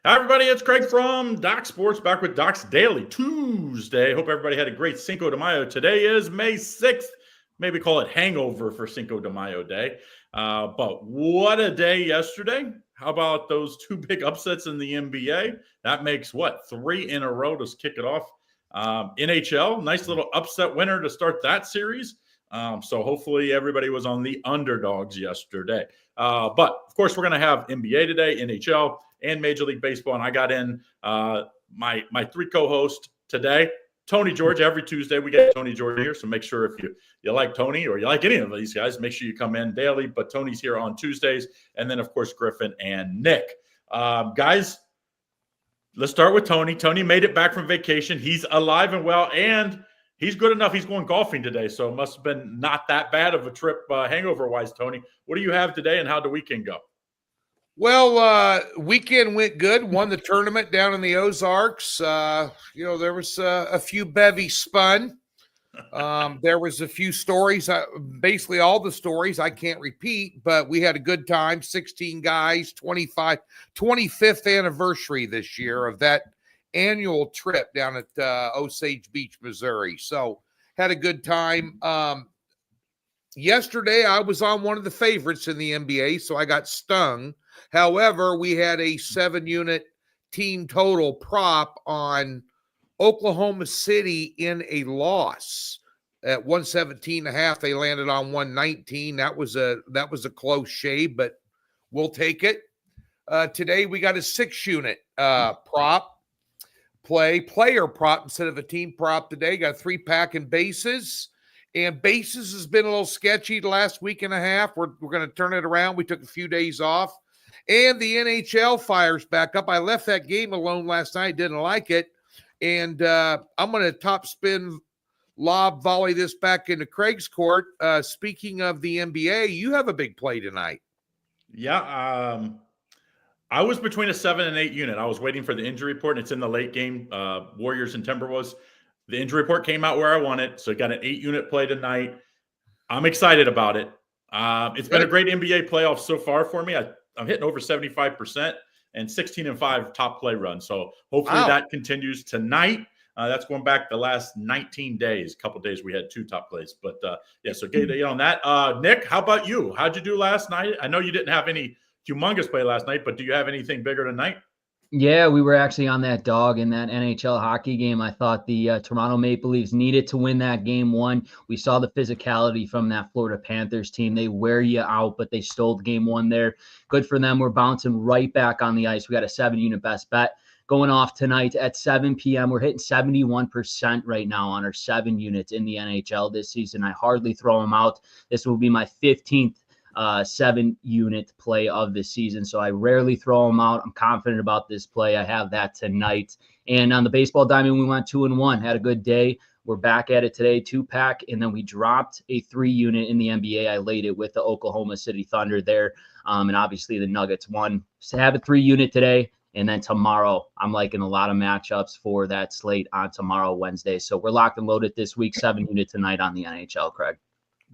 Hi, everybody. It's Craig from Doc Sports, back with Doc's Daily Tuesday. Hope everybody had a great Cinco de Mayo. Today is May 6th. Maybe call it hangover for Cinco de Mayo Day. But what a day yesterday. How about those two big upsets in the NBA? That makes what? 3 in a row to kick it off. NHL, nice little upset winner to start that series. So hopefully everybody was on the underdogs yesterday. But of course, we're going to have NBA today, NHL, and Major League Baseball. And I got in my 3 co-hosts today. Tony George, every Tuesday we get Tony George here. So make sure if you like Tony or you like any of these guys, make sure you come in daily. But Tony's here on Tuesdays. And then, of course, Griffin and Nick. Guys, let's start with Tony. Tony made it back from vacation. He's alive and well, and he's good enough. He's going golfing today. So it must have been not that bad of a trip hangover-wise, Tony. What do you have today, and how'd the weekend go? Well, weekend went good. Won the tournament down in the Ozarks. There was a few bevies spun. There was a few stories, basically all the stories I can't repeat, but we had a good time. 16 guys, 25th anniversary this year of that annual trip down at Osage Beach, Missouri. So had a good time. Yesterday, I was on one of the favorites in the NBA, so I got stung. However, we had a 7-unit team total prop on Oklahoma City in a loss at 117.5. They landed on 119. That was a close shave, but we'll take it. Today we got a 6-unit prop player prop instead of a team prop today. Got 3-pack and bases. And bases has been a little sketchy the last week and a half. We're going to turn it around. We took a few days off. And the NHL fires back up. I left that game alone last night. Didn't like it. And I'm going to top spin lob volley this back into Craig's court. Speaking of the NBA, you have a big play tonight. Yeah. I was between a 7 and 8 unit. I was waiting for the injury report, and it's in the late game, Warriors and Timberwolves. The injury report came out where I want it, so I got an 8-unit play tonight. I'm excited about it. It's been a great NBA playoff so far for me. I'm hitting over 75% and 16-5 top play run. So hopefully that continues tonight. That's going back the last 19 days. A couple days we had 2 top plays. But, so get on that. Nick, how about you? How'd you do last night? I know you didn't have any humongous play last night, but do you have anything bigger tonight? Yeah, we were actually on that dog in that NHL hockey game. I thought the Toronto Maple Leafs needed to win that game 1. We saw the physicality from that Florida Panthers team. They wear you out, but they stole game 1 there. Good for them. We're bouncing right back on the ice. We got a 7-unit best bet going off tonight at 7 p.m. We're hitting 71% right now on our 7 units in the NHL this season. I hardly throw them out. This will be my 15th 7-unit play of the season. So I rarely throw them out. I'm confident about this play. I have that tonight. And on the baseball diamond, we went 2-1, had a good day. We're back at it today, 2-pack. And then we dropped a 3-unit in the NBA. I laid it with the Oklahoma City Thunder there. And obviously the Nuggets won. So have a 3-unit today. And then tomorrow, I'm liking a lot of matchups for that slate on tomorrow, Wednesday. So we're locked and loaded this week, 7-unit tonight on the NHL, Craig.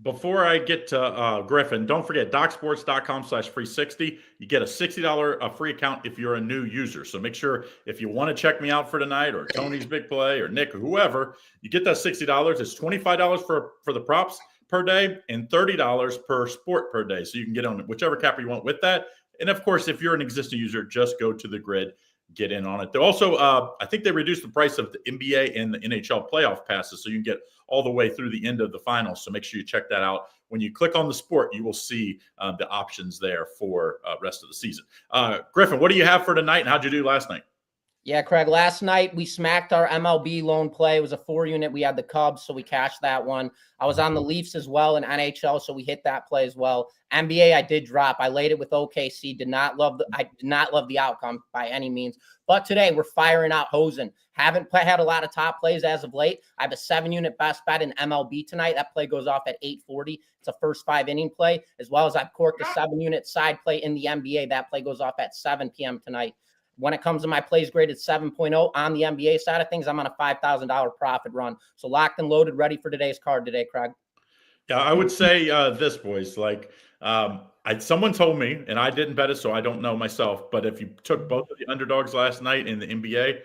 Before I get to Griffin, don't forget docsports.com/free60. You get a $60 free account if you're a new user. So make sure if you want to check me out for tonight or Tony's big play or Nick or whoever, you get that $60. It's $25 for the props per day and $30 per sport per day. So you can get on whichever capper you want with that. And of course, if you're an existing user, just go to the grid, get in on it. They also, I think they reduced the price of the NBA and the NHL playoff passes, so you can get all the way through the end of the finals. So make sure you check that out. When you click on the sport, you will see the options there for rest of the season. Griffin, what do you have for tonight, and how'd you do last night? Yeah, Craig, last night we smacked our MLB lone play. It was a 4-unit. We had the Cubs, so we cashed that one. I was on the Leafs as well in NHL, so we hit that play as well. NBA, I did drop. I laid it with OKC. I did not love the outcome by any means. But today we're firing out hosing. Haven't had a lot of top plays as of late. I have a 7-unit best bet in MLB tonight. That play goes off at 8:40. It's a first 5-inning play, as well as I've corked a 7-unit side play in the NBA. That play goes off at 7 p.m. tonight. When it comes to my plays graded 7.0 on the NBA side of things, I'm on a $5,000 profit run. So locked and loaded, ready for today's card today, Craig. Yeah, I would say this, boys. Like, Someone told me, and I didn't bet it, so I don't know myself. But if you took both of the underdogs last night in the NBA,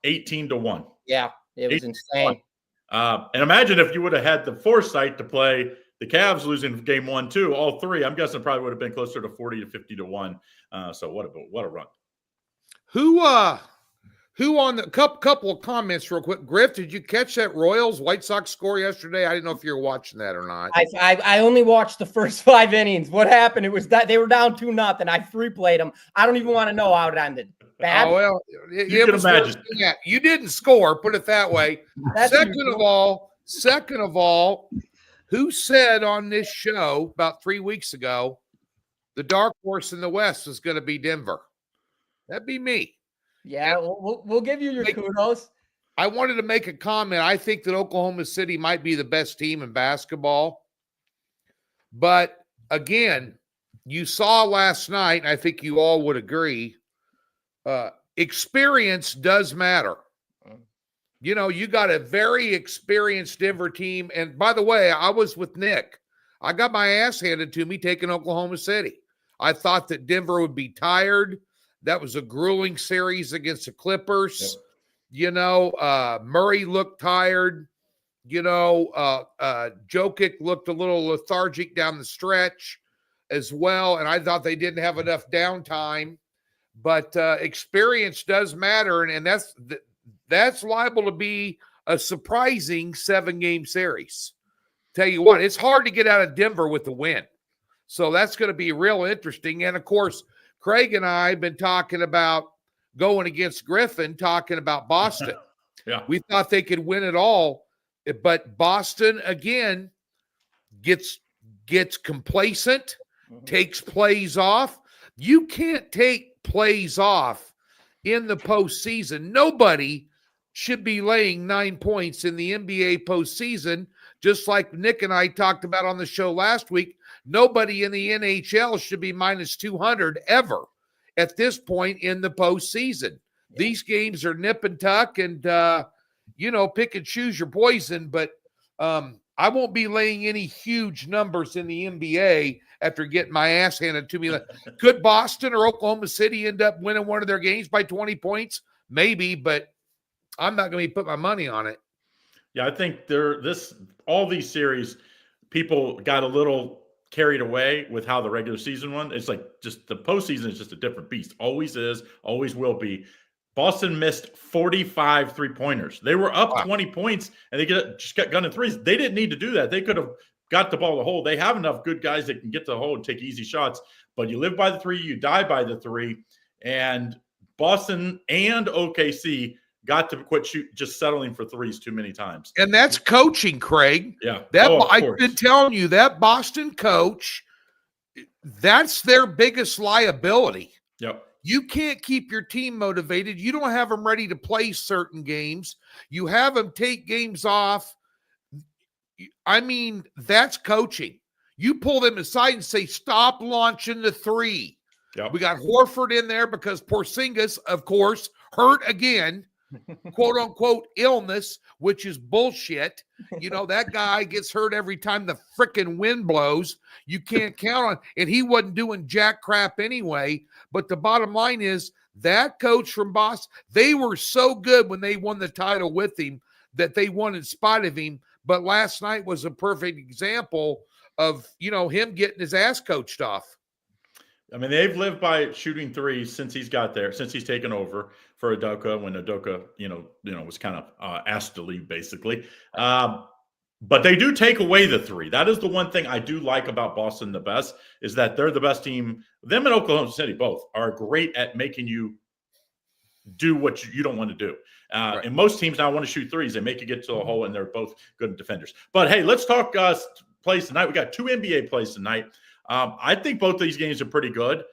18-1. Yeah, it was insane. And imagine if you would have had the foresight to play the Cavs losing game 1, 2, all three. I'm guessing probably would have been closer to 40 to 50-1. So what a run. Who on the couple of comments real quick. Griff, did you catch that Royals White Sox score yesterday? I didn't know if you were watching that or not. I only watched the first 5 innings. What happened? It was that they were down 2-0. I 3-played them. I don't even want to know how it ended. Bad. Oh, well, you can imagine. Yeah, you didn't score, put it that way. Second of all, who said on this show about 3 weeks ago the dark horse in the West was going to be Denver? That'd be me. Yeah, we'll give you your kudos. I wanted to make a comment. I think that Oklahoma City might be the best team in basketball. But again, you saw last night, and I think you all would agree, experience does matter. You know, you got a very experienced Denver team. And by the way, I was with Nick. I got my ass handed to me taking Oklahoma City. I thought that Denver would be tired. That was a grueling series against the Clippers. Yep. You know, Murray looked tired. You know, Jokic looked a little lethargic down the stretch as well. And I thought they didn't have enough downtime. But experience does matter. And that's liable to be a surprising 7-game series. Tell you what, it's hard to get out of Denver with the win. So that's going to be real interesting. And, of course, Craig and I have been talking about going against Griffin, talking about Boston. Yeah. We thought they could win it all, but Boston, again, gets complacent, takes plays off. You can't take plays off in the postseason. Nobody should be laying 9 points in the NBA postseason, just like Nick and I talked about on the show last week. Nobody in the NHL should be minus 200 ever at this point in the postseason. Yeah. These games are nip and tuck and, pick and choose your poison. But I won't be laying any huge numbers in the NBA after getting my ass handed to me. Could Boston or Oklahoma City end up winning one of their games by 20 points? Maybe, but I'm not going to put my money on it. Yeah, I think all these series, people got a little carried away with how the regular season went. It's like just the postseason is just a different beast. Always is, always will be. Boston missed 45 3-pointers. They were up 20 points, and they just got gunning threes. They didn't need to do that. They could have got the ball to the hole. They have enough good guys that can get to the hole and take easy shots. But you live by the 3, you die by the 3. And Boston and OKC got to quit just settling for threes too many times. And that's coaching, Craig. Yeah. I've been telling you, that Boston coach, that's their biggest liability. Yep. You can't keep your team motivated. You don't have them ready to play certain games. You have them take games off. I mean, that's coaching. You pull them aside and say, stop launching the 3. Yep. We got Horford in there because Porzingis, of course, hurt again. Quote unquote illness, which is bullshit. You know, that guy gets hurt every time the freaking wind blows. You can't count on, and he wasn't doing jack crap anyway. But the bottom line is that coach from Boston, they were so good when they won the title with him that they won in spite of him. But last night was a perfect example of, him getting his ass coached off. I mean, they've lived by shooting threes since he's got there, since he's taken over for Udoka, when Udoka, was kind of asked to leave, basically. But they do take away the 3. That is the one thing I do like about Boston the best, is that they're the best team. Them and Oklahoma City both are great at making you do what you don't want to do. Right. And most teams now want to shoot threes. They make you get to the hole, and they're both good defenders. But, hey, let's talk plays tonight. We got 2 NBA plays tonight. I think both of these games are pretty good.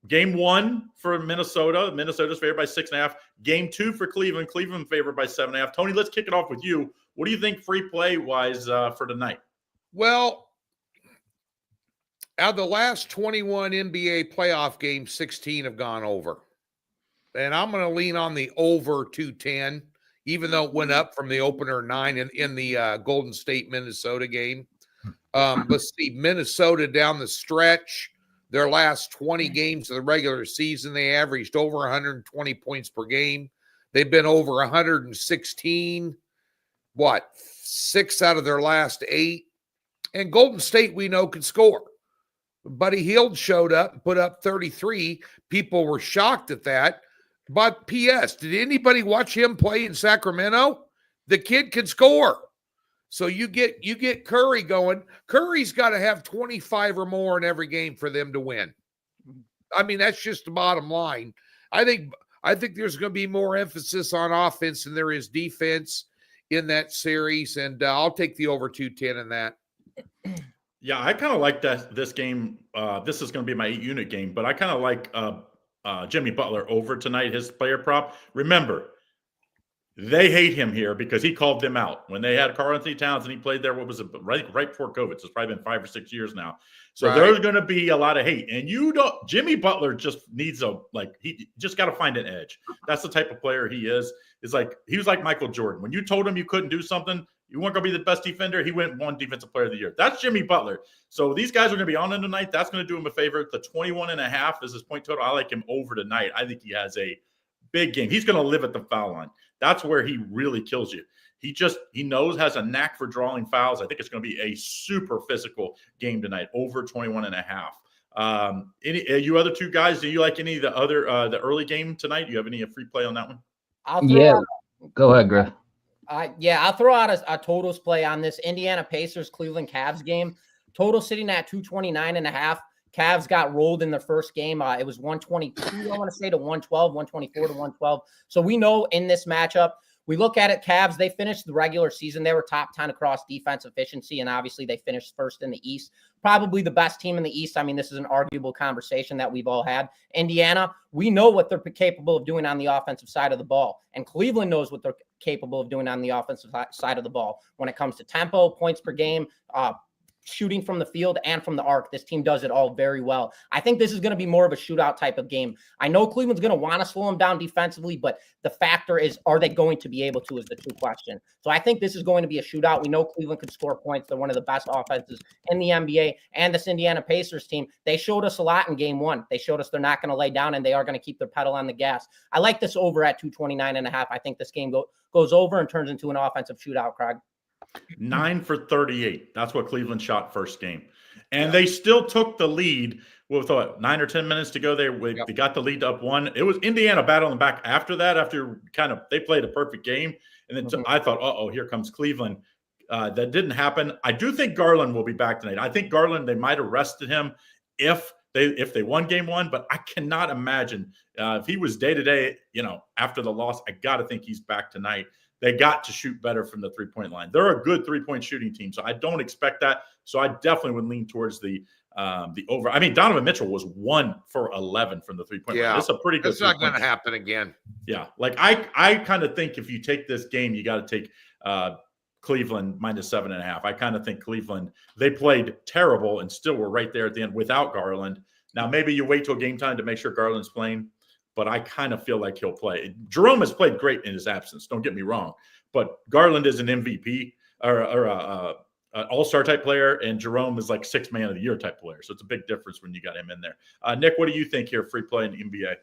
Game 1 for Minnesota. Minnesota's favored by 6.5. Game 2 for Cleveland. Cleveland favored by 7.5. Tony, let's kick it off with you. What do you think free play-wise for tonight? Well, out of the last 21 NBA playoff games, 16 have gone over. And I'm going to lean on the over 210, even though it went up from the opener 9 in the Golden State, Minnesota game. Let's see, Minnesota down the stretch, their last 20 games of the regular season, they averaged over 120 points per game. They've been over 116, 6 out of their last 8. And Golden State, we know, can score. Buddy Hield showed up and put up 33. People were shocked at that. But P.S., did anybody watch him play in Sacramento? The kid can score. So you get Curry going. Curry's got to have 25 or more in every game for them to win. I mean, that's just the bottom line. I think there's going to be more emphasis on offense than there is defense in that series, and I'll take the over 210 in that. Yeah, I kind of like this game. This is going to be my 8-unit game, but I kind of like Jimmy Butler over tonight, his player prop. Remember, they hate him here because he called them out. When they had Karl-Anthony Towns and he played there, what was it, right before COVID. So it's probably been 5 or 6 years now. So there's going to be a lot of hate. And Jimmy Butler just needs he just got to find an edge. That's the type of player he is. He was like Michael Jordan. When you told him you couldn't do something, you weren't going to be the best defender, he went one defensive player of the year. That's Jimmy Butler. So these guys are going to be on him tonight. That's going to do him a favor. The 21.5 is his point total. I like him over tonight. I think he has a big game. He's going to live at the foul line. That's where he really kills you. He has a knack for drawing fouls. I think it's going to be a super physical game tonight, over 21.5. You other two guys, do you like any of the other the early game tonight? Do you have any free play on that one? Go ahead, Griff. I'll throw out a totals play on this Indiana Pacers Cleveland Cavs game. Total sitting at 229.5. Cavs got rolled in their first game. It was 122, I want to say, to 112, 124 to 112. So we know in this matchup, we look at it, Cavs, they finished the regular season. They were top 10 across defense efficiency, and obviously they finished first in the East. Probably the best team in the East. I mean, this is an arguable conversation that we've all had. Indiana, we know what they're capable of doing on the offensive side of the ball, and Cleveland knows what they're capable of doing on the offensive side of the ball. When it comes to tempo, points per game, shooting from the field and from the arc, this team does it all very well. I think this is going to be more of a shootout type of game. I know Cleveland's going to want to slow them down defensively, but the factor is, are they going to be able to, is the true question. So I think this is going to be a shootout. We know Cleveland can score points. They're one of the best offenses in the NBA, and this Indiana Pacers team, they showed us a lot in game 1. They showed us they're not going to lay down and they are going to keep their pedal on the gas. I like this over at 229.5. I think this game goes over and turns into an offensive shootout, Craig. 9 for 38. That's what Cleveland shot first game. And they still took the lead with 9 or 10 minutes to go. They got the lead up 1. It was Indiana battling back after that, after they played a perfect game. And then I thought, here comes Cleveland. That didn't happen. I do think Garland will be back tonight. I think Garland, they might have rested him if they won game 1, but I cannot imagine if he was day-to-day, after the loss, I got to think he's back tonight. They got to shoot better from the three-point line. They're a good three-point shooting team, so I don't expect that. So I definitely would lean towards the over. I mean, Donovan Mitchell was 1 for 11 from the three-point line. That's a pretty good. It's not going to happen again. Yeah, I kind of think if you take this game, you got to take Cleveland minus 7.5. I kind of think Cleveland, they played terrible and still were right there at the end without Garland. Now maybe you wait till game time to make sure Garland's playing, but I kind of feel like he'll play. Jerome has played great in his absence. Don't get me wrong, but Garland is an MVP or an all-star type player, and Jerome is like 6th man of the year type player. So it's a big difference when you got him in there. Nick, what do you think here? Free play in the NBA.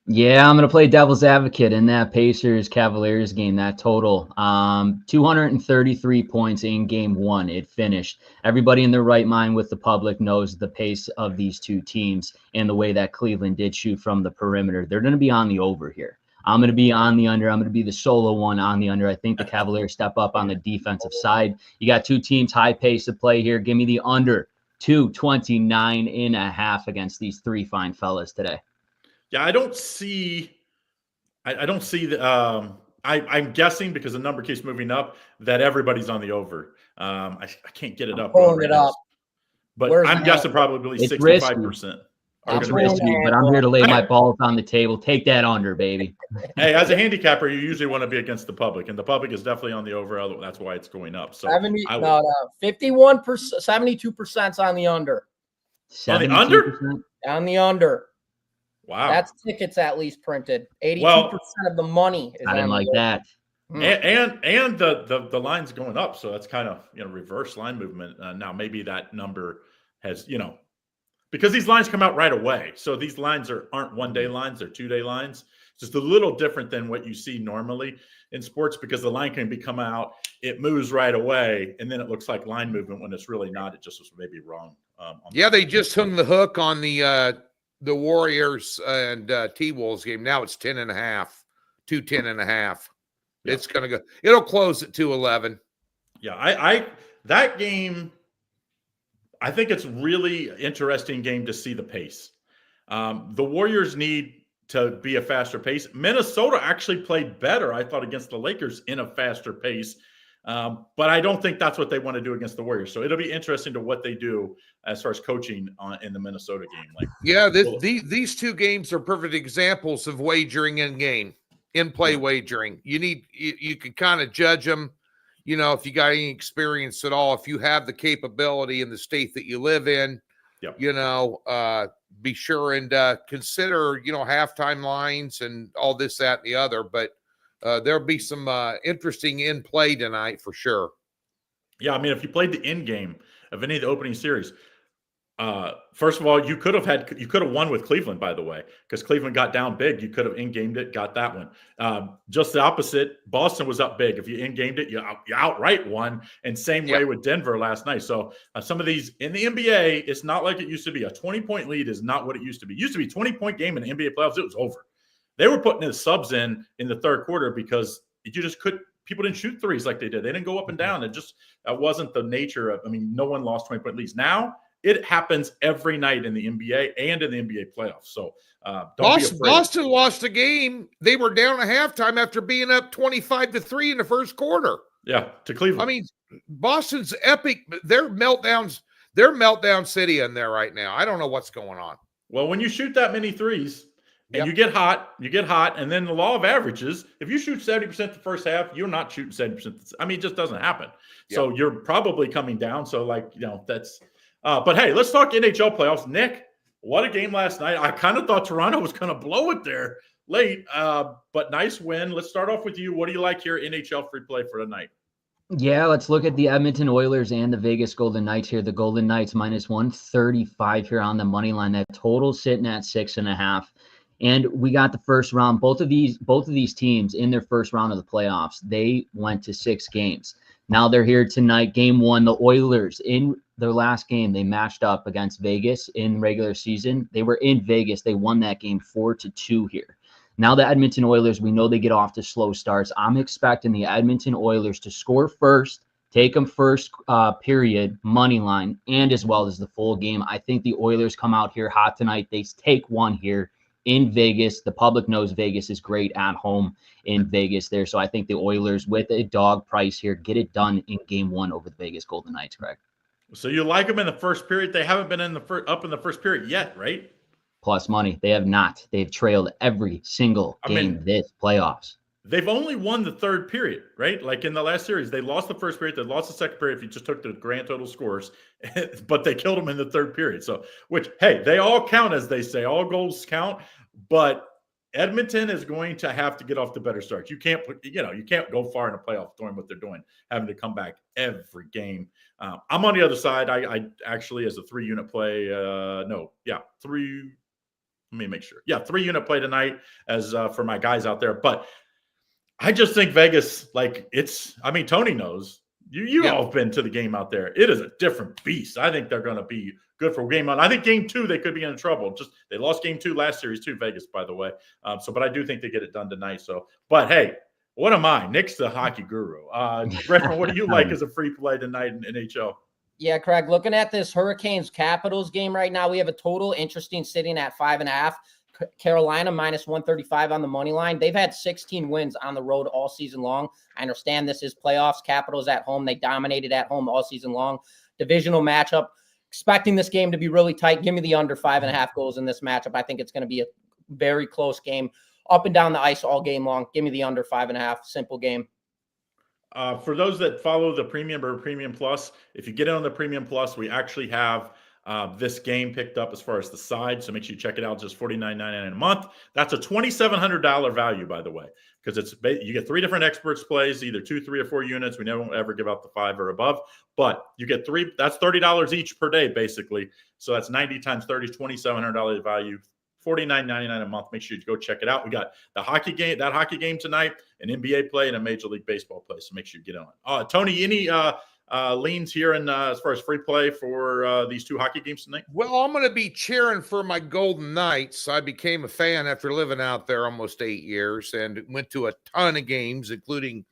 Yeah, I'm going to play devil's advocate in that Pacers-Cavaliers game, that total. 233 points in game 1. It finished. Everybody in their right mind with the public knows the pace of these two teams and the way that Cleveland did shoot from the perimeter. They're going to be on the over here. I'm going to be on the under. I'm going to be the solo one on the under. I think the Cavaliers step up on the defensive side. You got two teams, high pace of play here. Give me the under 229.5 against these three fine fellas today. Yeah, I don't see the I'm guessing because the number keeps moving up that everybody's on the over. I can't get it up. Pulling it up. But I'm guessing probably 65%. It's risky, but I'm here to lay my balls on the table. Take that under, baby. Hey, as a handicapper, you usually want to be against the public, and the public is definitely on the over. That's why it's going up. So 51%, 72% on the under. On the under? On the under. Wow. That's tickets at least printed. 82% of the money is I didn't like that. And the line's going up, so that's kind of reverse line movement. Now maybe that number has because these lines come out right away, so these lines aren't 1 day lines; they're 2 day lines. It's just a little different than what you see normally in sports because the line can come out, it moves right away, and then it looks like line movement when it's really not. It just was maybe wrong. They just hung the hook on the Warriors and T-Wolves game. Now it's 10.5, 210.5. Yeah. It's gonna go. It'll close at 211. Yeah, I that game. I think it's really interesting game to see the pace. The Warriors need to be a faster pace. Minnesota actually played better, I thought, against the Lakers in a faster pace. But I don't think that's what they want to do against the Warriors. So it'll be interesting to what they do as far as coaching in the Minnesota game. These two games are perfect examples of wagering in play wagering. You can kind of judge them. If you got any experience at all, if you have the capability in the state that you live in, be sure and consider, halftime lines and all this, that, and the other. But there'll be some interesting in play tonight for sure. Yeah, I mean, if you played the end game of any of the opening series, first of all, you could have won with Cleveland, by the way, because Cleveland got down big. You could have in-gamed it, got that one. Just the opposite. Boston was up big. If you in-gamed it, you outright won. And same way with Denver last night. So some of these in the NBA, it's not like it used to be. A 20-point lead is not what it used to be. It used to be a 20-point game in the NBA playoffs. It was over. They were putting the subs in the third quarter because you just couldn't. People didn't shoot threes like they did. They didn't go up and down. It just wasn't the nature of. I mean, no one lost 20-point leads. Now it happens every night in the NBA and in the NBA playoffs. So Boston lost a game. They were down at halftime after being up 25-3 in the first quarter. Yeah, to Cleveland. I mean, Boston's epic. They're meltdown city in there right now. I don't know what's going on. Well, when you shoot that many threes and you get hot, and then the law of averages, if you shoot 70% the first half, you're not shooting 70%. I mean, it just doesn't happen. Yep. So you're probably coming down. So that's but hey, let's talk NHL playoffs. Nick, what a game last night. I kind of thought Toronto was going to blow it there late, but nice win. Let's start off with you. What do you like here, NHL free play for tonight? Yeah, let's look at the Edmonton Oilers and the Vegas Golden Knights here. The Golden Knights minus 135 here on the money line. That total sitting at 6.5. And we got the first round. Both of these teams in their first round of the playoffs, they went to 6 games. Now they're here tonight. Game 1, the Oilers in their last game, they matched up against Vegas in regular season. They were in Vegas. They won that game 4-2 here. Now the Edmonton Oilers, we know they get off to slow starts. I'm expecting the Edmonton Oilers to score first, take them first period, money line, and as well as the full game. I think the Oilers come out here hot tonight. They take one here in Vegas. The public knows Vegas is great at home in Vegas there. So I think the Oilers with a dog price here, get it done in game 1 over the Vegas Golden Knights, Craig. So you like them in the first period. They haven't been up in the first period yet, right? Plus money. They have not. They've trailed every single game this playoffs. They've only won the third period, right? Like in the last series, they lost the first period. They lost the second period if you just took the grand total scores, but they killed them in the third period. So, hey, they all count, as they say. All goals count, but Edmonton is going to have to get off the better start. You can't go far in a playoff doing what they're doing, having to come back every game. I'm on the other side. I actually, as a 3-unit play, 3. Let me make sure. Yeah, 3-unit play tonight as for my guys out there. But I just think Vegas, Tony knows. You all have been to the game out there. It is a different beast. I think they're going to be good for game 1. I think game 2, they could be in trouble. They lost game 2 last series too, Vegas, by the way. But I do think they get it done tonight. So, but hey, what am I? Nick's the hockey guru. Griffin, what do you like as a free play tonight in NHL? Yeah, Craig, looking at this Hurricanes Capitals game right now, we have a total interesting sitting at 5.5. Carolina minus 135 on the money line. They've had 16 wins on the road all season long. I understand this is playoffs. Capitals at home. They dominated at home all season long. Divisional matchup. Expecting this game to be really tight. Give me the under 5.5 goals in this matchup. I think it's going to be a very close game. Up and down the ice all game long. Give me the under 5.5. Simple game. For those that follow the Premium or Premium Plus, if you get in on the Premium Plus, we actually have this game picked up as far as the side. So make sure you check it out. Just $49.99 a month. That's a $2,700 value, by the way, because you get 3 different experts plays, either 2, 3, or 4 units. We never ever give out the 5 or above, but you get 3. That's $30 each per day, basically. So that's 90 times 30, $2,700 value. $49.99 a month. Make sure you go check it out. We got that hockey game tonight, an NBA play, and a Major League Baseball play. So make sure you get on. Tony, any leans here in as far as free play for these 2 hockey games tonight? Well, I'm going to be cheering for my Golden Knights. I became a fan after living out there almost 8 years and went to a ton of games, including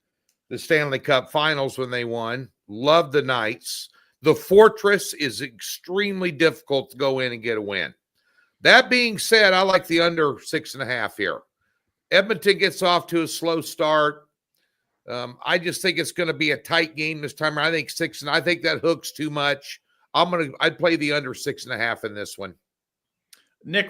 the Stanley Cup Finals when they won. Love the Knights. The Fortress is extremely difficult to go in and get a win. That being said, I like the under 6.5 here. Edmonton gets off to a slow start. I just think it's going to be a tight game this time. I think 6, and I think that hooks too much. I'd play the under 6.5 in this one. Nick,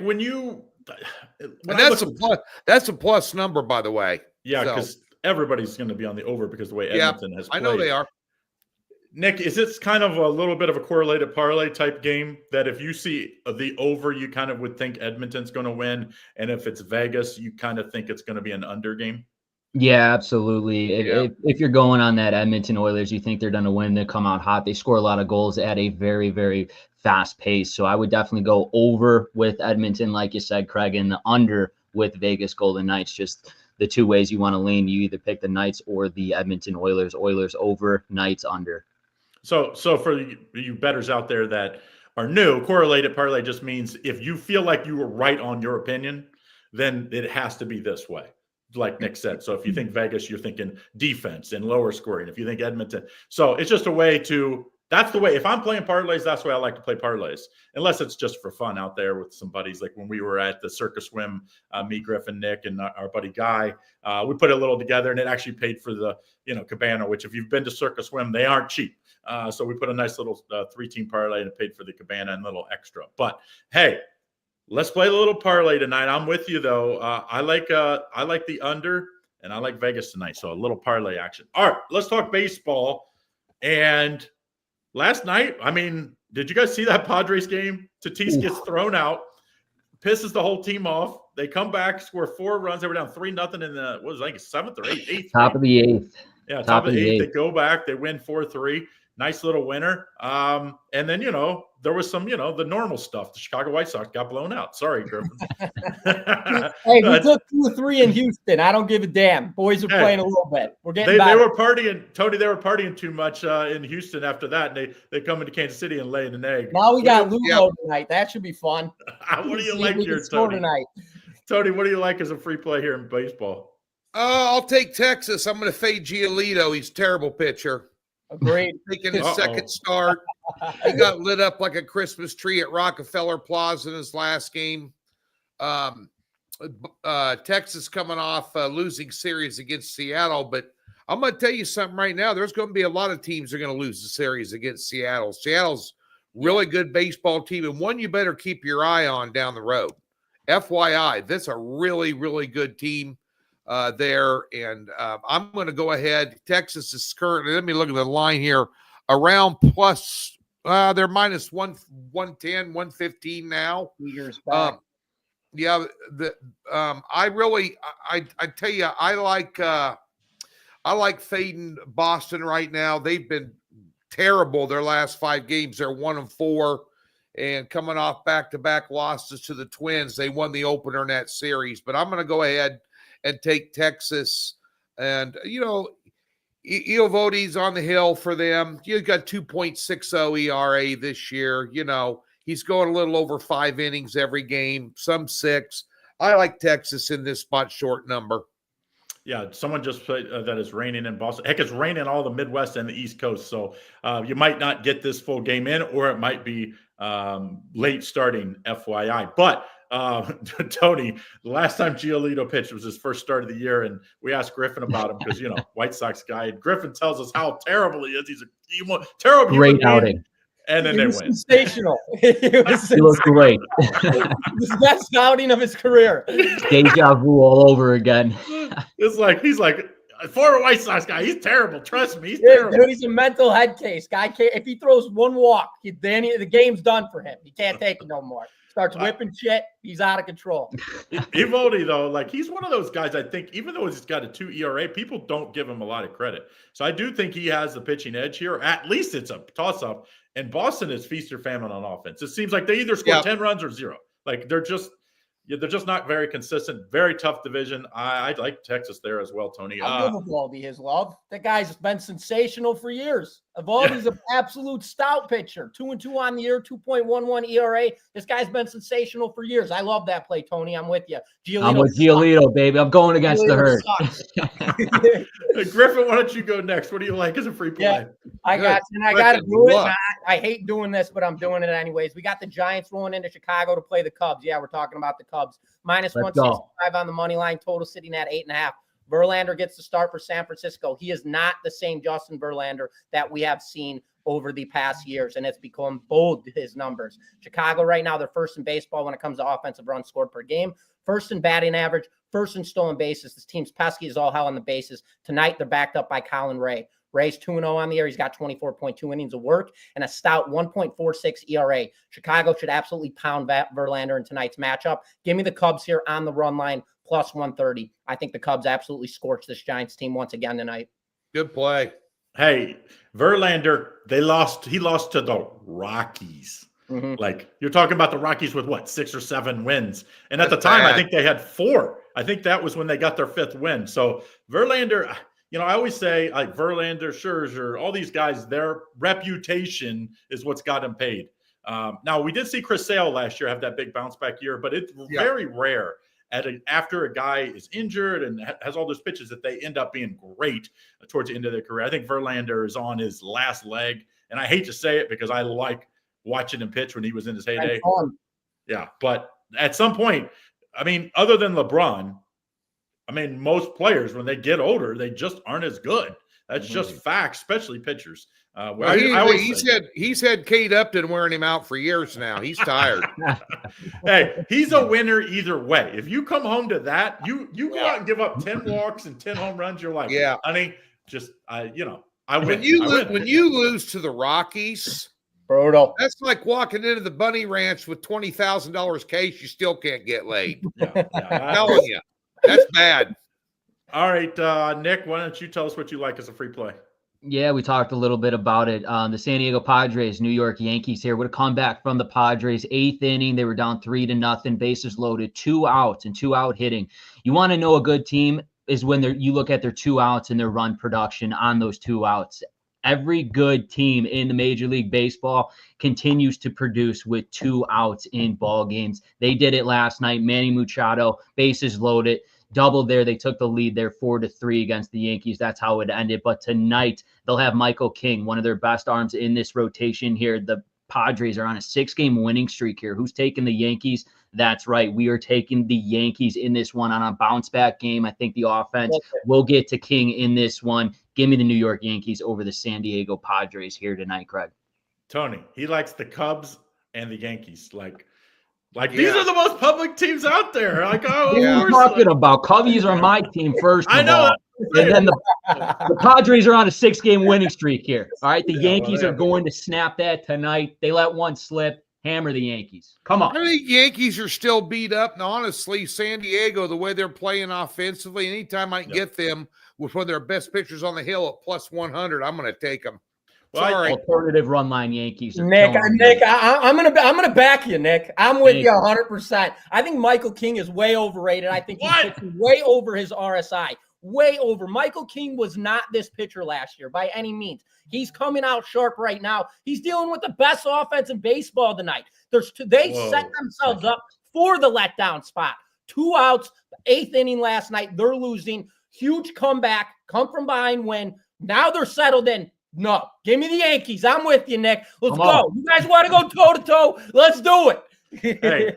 that's a plus number, by the way. Yeah, because everybody's going to be on the over because the way Edmonton has played. I know they are. Nick, is this kind of a little bit of a correlated parlay type game that if you see the over, you kind of would think Edmonton's going to win, and if it's Vegas, you kind of think it's going to be an under game? Yeah, absolutely. If you're going on that Edmonton Oilers, you think they're going to win, they come out hot. They score a lot of goals at a very, very fast pace. So I would definitely go over with Edmonton, like you said, Craig, and the under with Vegas Golden Knights. Just the 2 ways you want to lean. You either pick the Knights or the Edmonton Oilers. Oilers over, Knights under. So for you bettors out there that are new, correlated parlay just means if you feel like you were right on your opinion, then it has to be this way, like Nick said. So if you think Vegas, you're thinking defense and lower scoring. If you think Edmonton. So it's just a way to – that's the way – if I'm playing parlays, that's the way I like to play parlays, unless it's just for fun out there with some buddies. Like when we were at the Circus Swim, me, Griffin, Nick, and our buddy Guy, we put a little together, and it actually paid for the cabana, which if you've been to Circus Swim, they aren't cheap. So we put a nice little 3-team parlay and it paid for the cabana and a little extra. But hey, let's play a little parlay tonight. I'm with you though. I like the under, and I like Vegas tonight. So a little parlay action. All right, let's talk baseball. And last night, I mean, did you guys see that Padres game? Tatis gets thrown out, pisses the whole team off. They come back, score 4 runs. They were down 3-0 in the 7th or 8th. Top of the 8th. Yeah, top of the 8th. They go back. They win 4-3. Nice little winner. And then, there was some, the normal stuff. The Chicago White Sox got blown out. Sorry, Griffin. Hey, we took 2-3 in Houston. I don't give a damn. Boys are playing a little bit. We're getting They were partying. Tony, they were partying too much in Houston after that. And they come into Kansas City and lay an egg. Now we got Lugo tonight. That should be fun. What do you like here, Tony? Tonight. Tony, what do you like as a free play here in baseball? I'll take Texas. I'm going to fade Giolito. He's a terrible pitcher. Agreed. Taking his second start. He got lit up like a Christmas tree at Rockefeller Plaza in his last game. Texas coming off a losing series against Seattle. But I'm going to tell you something right now. There's going to be a lot of teams that are going to lose the series against Seattle. Seattle's really good baseball team, and one you better keep your eye on down the road. FYI, that's a really, really good team there. And I'm going to go ahead. Texas is currently, let me look at the line here, around plus, they're minus 110, 115 now. 2 years back. Yeah. I tell you, I like fading Boston right now. They've been terrible their last 5 games. They're 1-4. And coming off back-to-back losses to the Twins, they won the opener in that series. But I'm going to go ahead and take Texas. And, Eovaldi's on the hill for them. You've got 2.60 ERA this year. He's going a little over 5 innings every game, some 6. I like Texas in this spot short number. Yeah, someone just put that it's raining in Boston. Heck, it's raining all the Midwest and the East Coast. So you might not get this full game in, or it might be late starting, FYI. But Tony, the last time Giolito pitched was his first start of the year, and we asked Griffin about him because, White Sox guy. And Griffin tells us how terrible he is. He's a terrible great outing. And then they win. Sensational. He looked great. The best outing of his career. Deja vu all over again. It's like he's like, Former White Sox guy. He's terrible. Trust me. He's terrible. Dude, he's a mental head case. Guy can't, if he throws one walk, then the game's done for him. He can't take it no more. Starts whipping shit. He's out of control. Evaldi, though, like he's one of those guys, I think, even though he's got a 2 ERA, people don't give him a lot of credit. So I do think he has the pitching edge here. At least it's a toss-up. And Boston is feast or famine on offense. It seems like they either score 10 runs or 0. Like they're just not very consistent. Very tough division. I like Texas there as well, Tony. I'll give Evaldi his love. That guy's been sensational for years. Evaldi's an absolute stout pitcher. 2-2 on the year, 2.11 ERA. This guy's been sensational for years. I love that play, Tony. I'm with you. I'm with Giolito, baby. I'm going against the herd. Griffin, why don't you go next? What do you like as a free play? Yeah, I got to do it. I hate doing this, but I'm doing it anyways. We got the Giants rolling into Chicago to play the Cubs. Yeah, we're talking about the Cubs. Minus 165 on the money line, total sitting at 8.5. Verlander gets the start for San Francisco. He is not the same Justin Verlander that we have seen over the past years, and it's become bold, his numbers. Chicago right now, they're first in baseball when it comes to offensive runs scored per game, first in batting average, first in stolen bases. This team's pesky as all hell on the bases. Tonight, they're backed up by Colin Ray. Ray's 2-0 on the year. He's got 24.2 innings of work and a stout 1.46 ERA. Chicago should absolutely pound Verlander in tonight's matchup. Give me the Cubs here on the run line, plus 130. I think the Cubs absolutely scorched this Giants team once again tonight. Good play. Hey, Verlander, he lost to the Rockies. Mm-hmm. Like you're talking about the Rockies with what, 6 or 7 wins. And at the time, I think they had 4. I think that was when they got their 5th win. So Verlander, I always say like Verlander, Scherzer, all these guys, their reputation is what's got them paid. Now we did see Chris Sale last year have that big bounce back year, but it's very rare after a guy is injured and has all those pitches that they end up being great towards the end of their career. I think Verlander is on his last leg, and I hate to say it because I like watching him pitch when he was in his heyday. Yeah, but at some point, I mean, other than LeBron, I mean, most players, when they get older, they just aren't as good. That's just fact, especially pitchers. He's had Kate Upton wearing him out for years now. He's tired. Hey, he's a winner either way. If you come home to that, you go out and give up 10 walks and 10 home runs. You're like, honey, just I win. When you lose to the Rockies, brutal. That's like walking into the Bunny Ranch with $20,000 cash. You still can't get laid. I'm telling you, that's bad. All right, Nick, why don't you tell us what you like as a free play? Yeah, we talked a little bit about it. The San Diego Padres, New York Yankees here would have come back from the Padres. 8th inning, they were down 3-0, bases loaded, 2 outs and 2 out hitting. You want to know a good team is when you look at their 2 outs and their run production on those 2 outs. Every good team in the Major League Baseball continues to produce with 2 outs in ball games. They did it last night. Manny Machado, bases loaded. Doubled there. They took the lead there 4-3 against the Yankees. That's how it ended. But tonight, they'll have Michael King, one of their best arms in this rotation here. The Padres are on a 6-game winning streak here. Who's taking the Yankees? That's right. We are taking the Yankees in this one on a bounce-back game. I think the offense will get to King in this one. Give me the New York Yankees over the San Diego Padres here tonight, Craig. Tony, he likes the Cubs and the Yankees. These are the most public teams out there. What are you talking about? Cubbies are my team first. I know. And then the Padres are on a 6-game winning streak here. All right. The Yankees are going to snap that tonight. They let one slip. Hammer the Yankees. Come on. I think Yankees are still beat up. And honestly, San Diego, the way they're playing offensively, anytime I can get them with one of their best pitchers on the hill at plus 100, I'm going to take them. Sorry. Alternative run line Yankees. Nick, I'm gonna back you, Nick. I'm with you 100%. I think Michael King is way overrated. I think he's pitching way over his RSI. Way over. Michael King was not this pitcher last year by any means. He's coming out sharp right now. He's dealing with the best offense in baseball tonight. They set themselves up for the letdown spot. 2 outs, 8th inning last night. They're losing. Huge comeback. Come from behind win. Now they're settled in. No, give me the Yankees. I'm with you, Nick. Let's go. You guys want to go toe-to-toe? Let's do it. Hey,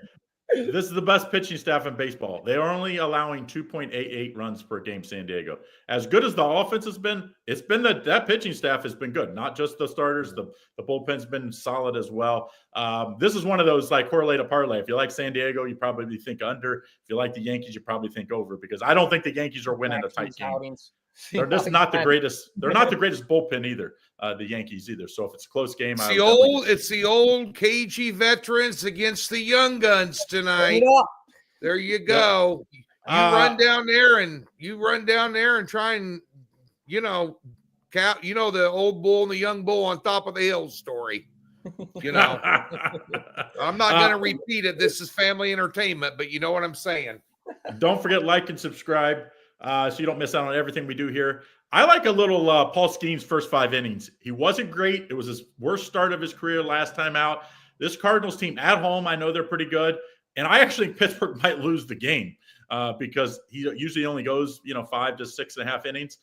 this is the best pitching staff in baseball. They are only allowing 2.88 runs per game, San Diego. As good as the offense has been, it's been that pitching staff has been good. Not just the starters. The bullpen's been solid as well. This is one of those correlate a parlay. If you like San Diego, you probably think under. If you like the Yankees, you probably think over because I don't think the Yankees are winning a tight game. They're just not the greatest. They're not the greatest bullpen either. The Yankees either. So if it's a close game, it's the old cagey veterans against the young guns tonight. There you go. Yep. You run down there and try and the old bull and the young bull on top of the hill story. I'm not going to repeat it. This is family entertainment, but you know what I'm saying. Don't forget, like and subscribe so you don't miss out on everything we do here. I like a little Paul Skeens' first 5 innings. He wasn't great. It was his worst start of his career last time out. This Cardinals team at home, I know they're pretty good. And I actually think Pittsburgh might lose the game because he usually only goes, 5 to 6.5 innings.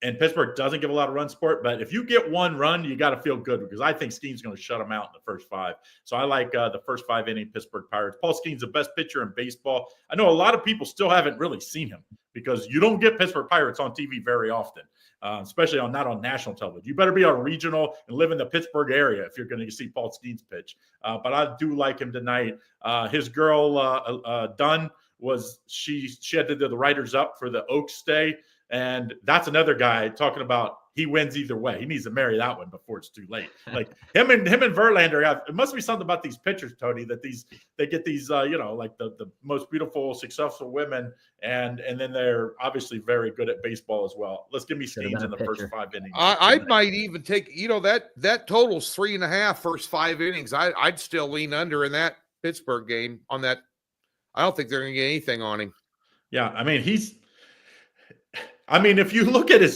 And Pittsburgh doesn't give a lot of run support. But if you get 1 run, you got to feel good because I think Skeen's going to shut them out in the first 5. So I like the first 5 inning Pittsburgh Pirates. Paul Skeen's the best pitcher in baseball. I know a lot of people still haven't really seen him because you don't get Pittsburgh Pirates on TV very often, especially not on national television. You better be on regional and live in the Pittsburgh area if you're going to see Paul Skeen's pitch. But I do like him tonight. His girl, Dunn, she had to do the writers up for the Oaks Day. And that's another guy talking about he wins either way. He needs to marry that one before it's too late. Like him and Verlander, it must be something about these pitchers, Tony, that they get these, like the most beautiful, successful women, and then they're obviously very good at baseball as well. Let's give me Skeens in the first 5 innings. I might even take, that totals 3.5 first 5 innings. I'd still lean under in that Pittsburgh game on that. I don't think they're going to get anything on him. Yeah, if you look at his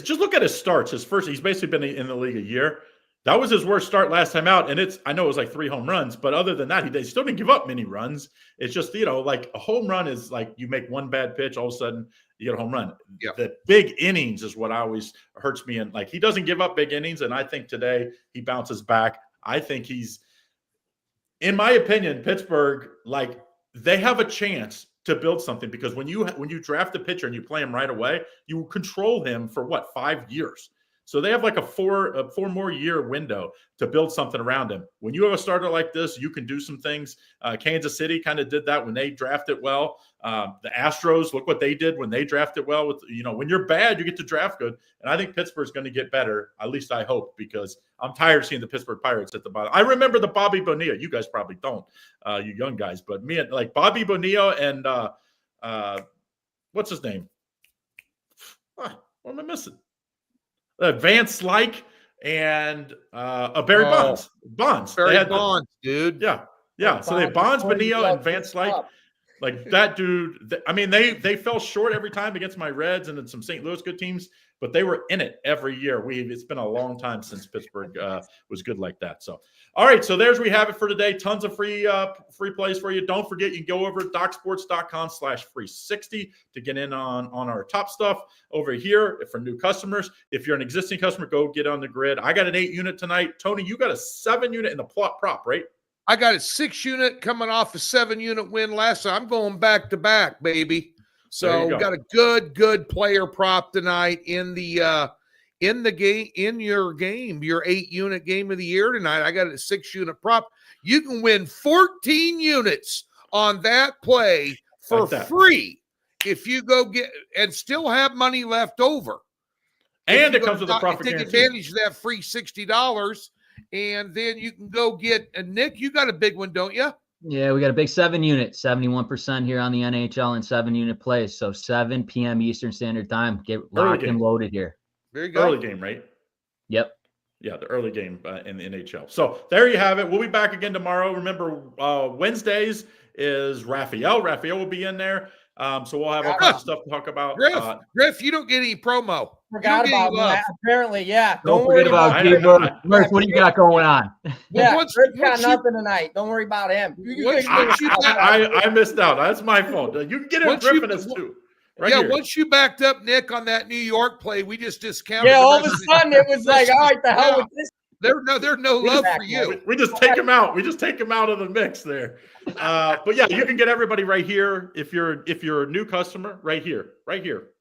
starts, he's basically been in the league a year. That was his worst start last time out. And I know it was like 3 home runs, but other than that, he still didn't give up many runs. It's just, like a home run is like you make one bad pitch, all of a sudden you get a home run. Yeah. The big innings is what always hurts me. And like, he doesn't give up big innings. And I think today he bounces back. I think in my opinion, Pittsburgh, like they have a chance to build something because when you draft a pitcher and you play him right away, you control him for 5 years. So they have like a 4 more year window to build something around him. When you have a starter like this, you can do some things. Kansas City kind of did that when they drafted well. The Astros, look what they did when they drafted well. When you're bad, you get to draft good. And I think Pittsburgh's going to get better. At least I hope, because I'm tired of seeing the Pittsburgh Pirates at the bottom. I remember the Bobby Bonilla. You guys probably don't, you young guys. But me and like Bobby Bonilla and what's his name? What am I missing? Vance Like and Barry Bonds. Barry Bonds, dude. Yeah. So they have Bonds, Bonilla, and Vance Like. Like that dude. They fell short every time against my Reds and then some St. Louis good teams, but they were in it every year. It's been a long time since Pittsburgh was good like that. So, all right. So we have it for today. Tons of free plays for you. Don't forget, you can go over to DocSports.com/free60 to get in on our top stuff over here for new customers. If you're an existing customer, go get on the grid. I got an 8 unit tonight. Tony, you got a 7 unit in the prop, right? I got a 6 unit coming off a 7 unit win last time. I'm going back to back, baby. So we got a good player prop tonight in the game, your 8 unit game of the year tonight. I got a 6 unit prop. You can win 14 units on that play for free if you go get and still have money left over. And it comes with a profit guarantee. Take advantage of that free $60. And then you can go get Nick, you got a big one, don't you? Yeah, we got a big 7 unit, 71% here on the NHL and 7 unit plays. So 7 p.m. Eastern Standard Time. Get locked and loaded here. Very good. Early game, right? Yep. Yeah, the early game in the NHL. So there you have it. We'll be back again tomorrow. Remember, Wednesdays is Raphael. Raphael will be in there. So we'll have all kinds of stuff to talk about. Griff, you don't get any promo. Forgot about that. Apparently, yeah. Don't forget about Murph. What do you got going on? Yeah, Griff's got nothing tonight. Don't worry about him. I missed out. That's my fault. You can get him Griffin as too. Right here. Once you backed up Nick on that New York play, we just discounted. Yeah, all of a sudden it was like, all right, the hell with this. There's no love for you. We just take him out. We just take him out of the mix there. But yeah, you can get everybody right here. If you're a new customer, right here,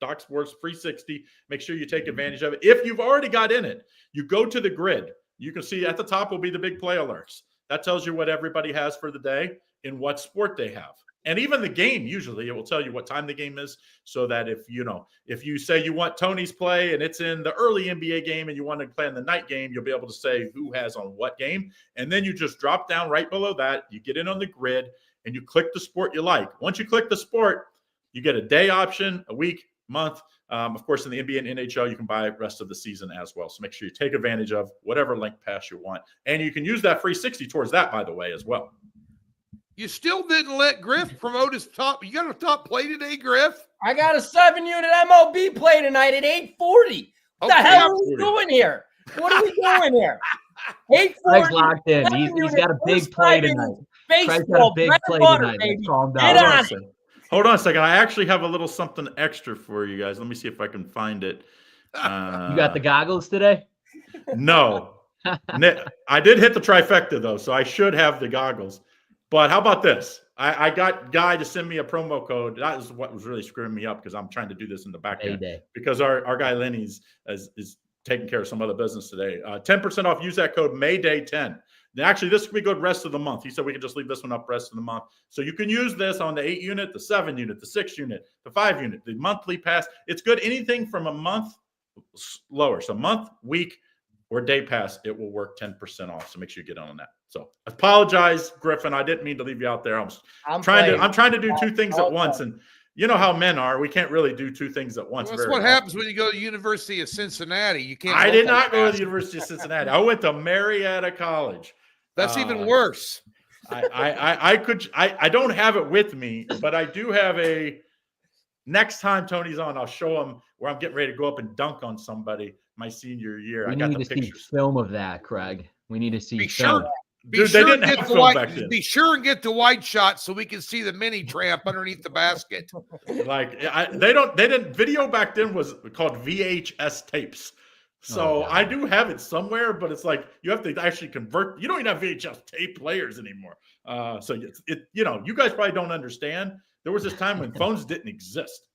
Doc Sports free 60. Make sure you take advantage of it. If you've already got in it, you go to the grid. You can see at the top will be the big play alerts. That tells you what everybody has for the day and what sport they have. And even the game, usually it will tell you what time the game is, so that if you say you want Tony's play and it's in the early NBA game and you want to play in the night game, you'll be able to say who has on what game. And then you just drop down right below that. You get in on the grid and you click the sport you like. Once you click the sport, you get a day option, a week, month. Of course, in the NBA and NHL, you can buy rest of the season as well. So make sure you take advantage of whatever link pass you want. And you can use that free 60 towards that, by the way, as well. You still didn't let Griff promote his top. You got a top play today, Griff? I got a 7-unit MLB play tonight at 8:40. What the hell are we doing here? What are we doing here? 8:40. Greg's locked in. He's got a big play tonight. Greg's got a big play tonight. Calm down. Hold on a second. I actually have a little something extra for you guys. Let me see if I can find it. You got the goggles today? No. I did hit the trifecta, though, so I should have the goggles. But how about this? I got Guy to send me a promo code. That is what was really screwing me up because I'm trying to do this in the back end. Because our guy Lenny's is taking care of some other business today. 10% off. Use that code Mayday10. Actually, this will be good rest of the month. He said we can just leave this one up rest of the month. So you can use this on the 8-unit, the 7-unit, the 6-unit, the 5-unit, the monthly pass. It's good. Anything from a month lower. So month, week, or day pass, it will work 10% off. So make sure you get on that. So I apologize, Griffin. I didn't mean to leave you out there. I'm trying to do two things at once. And you know how men are. We can't really do two things at once. Well, that's what happens when you go to the University of Cincinnati. You can't. I did not go to the University of Cincinnati. I went to Marietta College. That's even worse. I don't have it with me, but I do have a. Next time Tony's on, I'll show him where I'm getting ready to go up and dunk on somebody my senior year. I got the pictures. See film of that, Craig. We need to see film. They didn't have film back then. Be sure and get the wide shot so we can see the mini tramp underneath the basket. They didn't. Video back then was called VHS tapes. So I do have it somewhere, but it's like you have to actually convert. You don't even have VHS tape players anymore. So you guys probably don't understand. There was this time when phones didn't exist.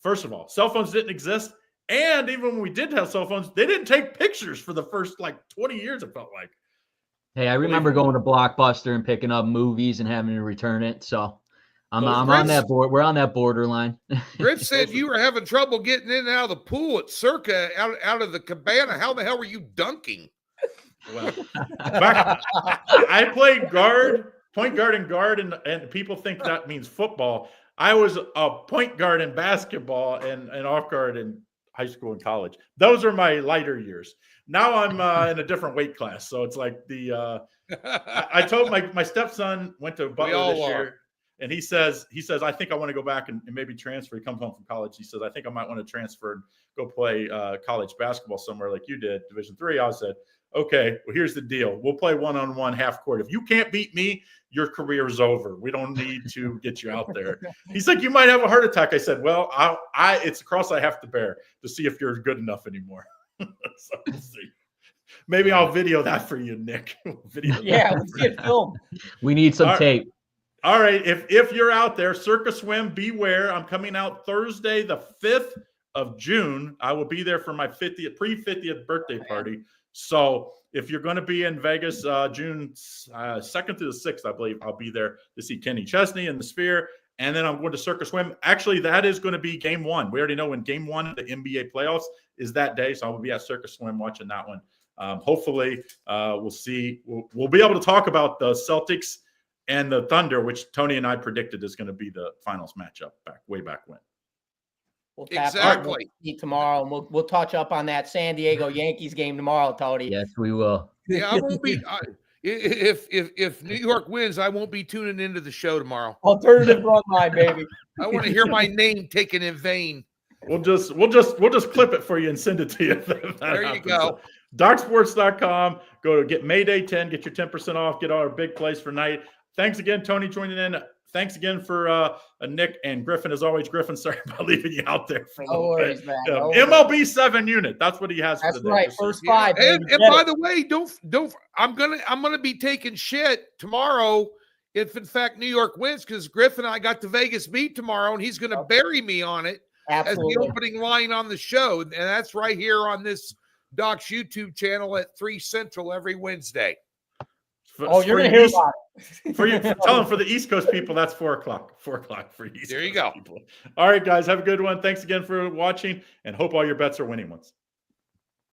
First of all, cell phones didn't exist. And even when we did have cell phones, they didn't take pictures for the first 20 years, it felt like. Hey, I remember going to Blockbuster and picking up movies and having to return it. So I'm on that board. We're on that borderline. Griff said you were having trouble getting in and out of the pool at Circa, out of the cabana. How the hell were you dunking? Well, I played point guard and guard, and people think that means football. I was a point guard in basketball and off guard in high school and college. Those are my lighter years. Now I'm in a different weight class. So it's like I told my stepson went to Butler this year, and he says, I think I want to go back and maybe transfer. He comes home from college. He says, I think I might want to transfer and go play college basketball somewhere like you did, Division III. I said, okay, well, here's the deal. We'll play one-on-one half court. If you can't beat me, your career is over. We don't need to get you out there. He's like, you might have a heart attack. I said, well, it's a cross I have to bear to see if you're good enough anymore. So we'll see. Maybe I'll video that for you, Nick. Let's get film. We need some tape. All right. If you're out there, Circa Swim, beware. I'm coming out Thursday, the 5th of June. I will be there for my pre-50th birthday party. So if you're going to be in Vegas, June 2nd through the 6th, I believe I'll be there to see Kenny Chesney in the Sphere. And then I'm going to Circa Swim. Actually, that is going to be game one. We already know when game one of the NBA playoffs is that day. So I will be at Circa Swim watching that one. Hopefully, we'll see. We'll be able to talk about the Celtics and the Thunder, which Tony and I predicted is going to be the finals matchup way back when. We'll exactly tomorrow, and we'll touch up on that San Diego Yankees game tomorrow, Tony. Yes, we will. Yeah, I won't be. If New York wins, I won't be tuning into the show tomorrow. Alternative run line, baby. I want to hear my name taken in vain. We'll just clip it for you and send it to you. There you go. DocSports.com. Go to get Mayday 10. Get your 10% off. Get our big plays for night. Thanks again, Tony, joining in. Thanks again for Nick and Griffin. As always, Griffin, sorry about leaving you out there for a little bit. Man. MLB 7-unit. That's what he has for the day. That's right. First 5. And by the way, don't. I'm gonna be taking shit tomorrow if in fact New York wins, because Griffin and I got the Vegas beat tomorrow, and he's gonna bury me on it as the opening line on the show, and that's right here on this Doc's YouTube channel at 3 Central every Wednesday. You're going to hear about it. Tell them for the East Coast people, that's 4 o'clock. 4 o'clock for East There you Coast go. people. All right, guys, have a good one. Thanks again for watching, and hope all your bets are winning ones.